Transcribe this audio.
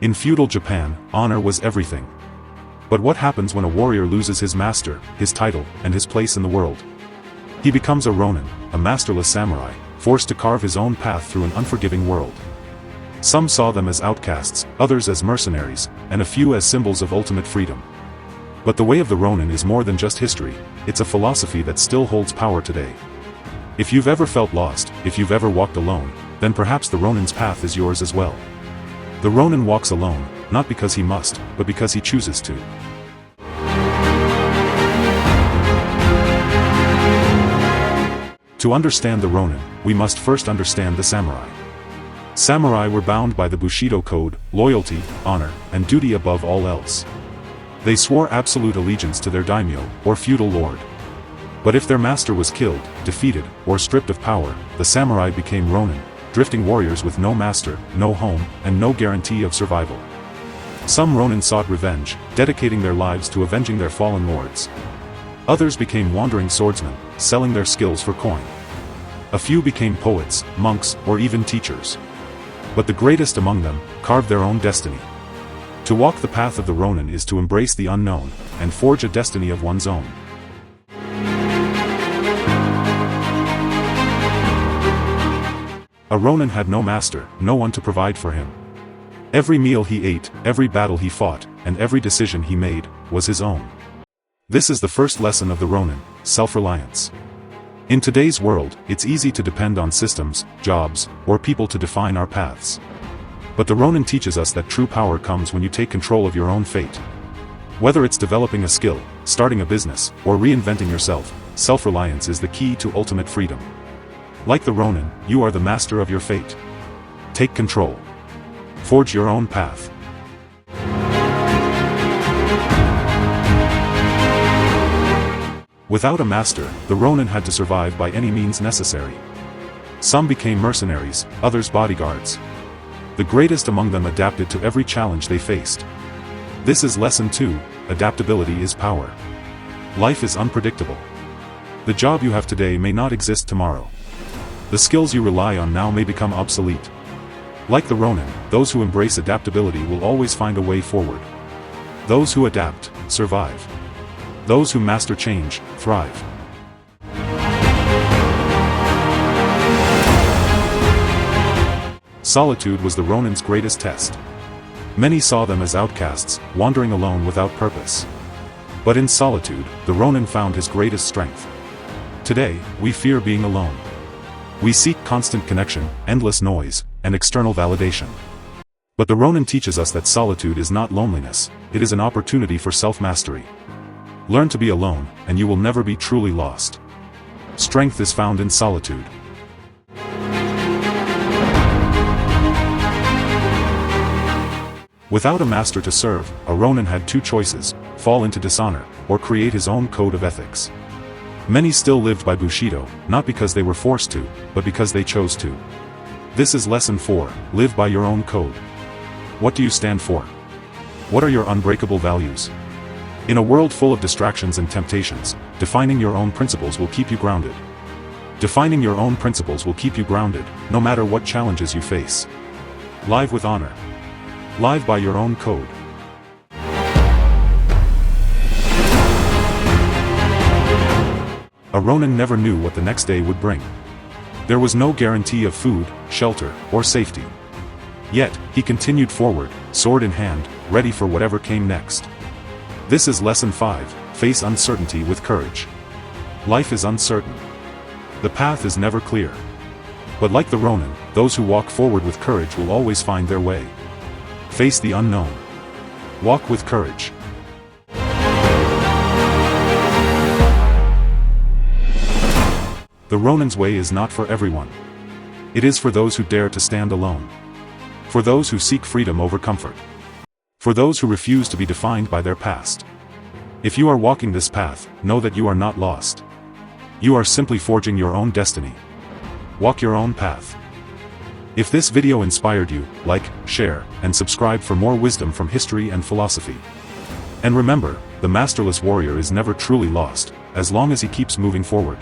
In feudal Japan, honor was everything. But what happens when a warrior loses his master, his title, and his place in the world? He becomes a Ronin, a masterless samurai, forced to carve his own path through an unforgiving world. Some saw them as outcasts, others as mercenaries, and a few as symbols of ultimate freedom. But the way of the Ronin is more than just history, it's a philosophy that still holds power today. If you've ever felt lost, if you've ever walked alone, then perhaps the Ronin's path is yours as well. The Ronin walks alone, not because he must, but because he chooses to. To understand the Ronin, we must first understand the samurai. Samurai were bound by the Bushido code, loyalty, honor, and duty above all else. They swore absolute allegiance to their daimyo, or feudal lord. But if their master was killed, defeated, or stripped of power, the samurai became Ronin, drifting warriors with no master, no home, and no guarantee of survival. Some Ronin sought revenge, dedicating their lives to avenging their fallen lords. Others became wandering swordsmen, selling their skills for coin. A few became poets, monks, or even teachers. But the greatest among them carved their own destiny. To walk the path of the Ronin is to embrace the unknown, and forge a destiny of one's own. A Ronin had no master, no one to provide for him. Every meal he ate, every battle he fought, and every decision he made, was his own. This is the first lesson of the Ronin, self-reliance. In today's world, it's easy to depend on systems, jobs, or people to define our paths. But the Ronin teaches us that true power comes when you take control of your own fate. Whether it's developing a skill, starting a business, or reinventing yourself, self-reliance is the key to ultimate freedom. Like the Ronin, you are the master of your fate. Take control. Forge your own path. Without a master, the Ronin had to survive by any means necessary. Some became mercenaries, others bodyguards. The greatest among them adapted to every challenge they faced. This is lesson 2, adaptability is power. Life is unpredictable. The job you have today may not exist tomorrow. The skills you rely on now may become obsolete. Like the Ronin, those who embrace adaptability will always find a way forward. Those who adapt, survive. Those who master change, thrive. Solitude was the Ronin's greatest test. Many saw them as outcasts, wandering alone without purpose. But in solitude, the Ronin found his greatest strength. Today, we fear being alone. We seek constant connection, endless noise, and external validation. But the Ronin teaches us that solitude is not loneliness, it is an opportunity for self-mastery. Learn to be alone, and you will never be truly lost. Strength is found in solitude. Without a master to serve, a Ronin had two choices: fall into dishonor, or create his own code of ethics. Many still lived by Bushido, not because they were forced to, but because they chose to. This is lesson 4, live by your own code. What do you stand for? What are your unbreakable values? In a world full of distractions and temptations, defining your own principles will keep you grounded. Defining your own principles will keep you grounded, no matter what challenges you face. Live with honor. Live by your own code. A Ronin never knew what the next day would bring. There was no guarantee of food, shelter, or safety. Yet, he continued forward, sword in hand, ready for whatever came next. This is lesson 5, face uncertainty with courage. Life is uncertain. The path is never clear. But like the Ronin, those who walk forward with courage will always find their way. Face the unknown. Walk with courage. The Ronin's way is not for everyone. It is for those who dare to stand alone. For those who seek freedom over comfort. For those who refuse to be defined by their past. If you are walking this path, know that you are not lost. You are simply forging your own destiny. Walk your own path. If this video inspired you, like, share, and subscribe for more wisdom from history and philosophy. And remember, the masterless warrior is never truly lost, as long as he keeps moving forward.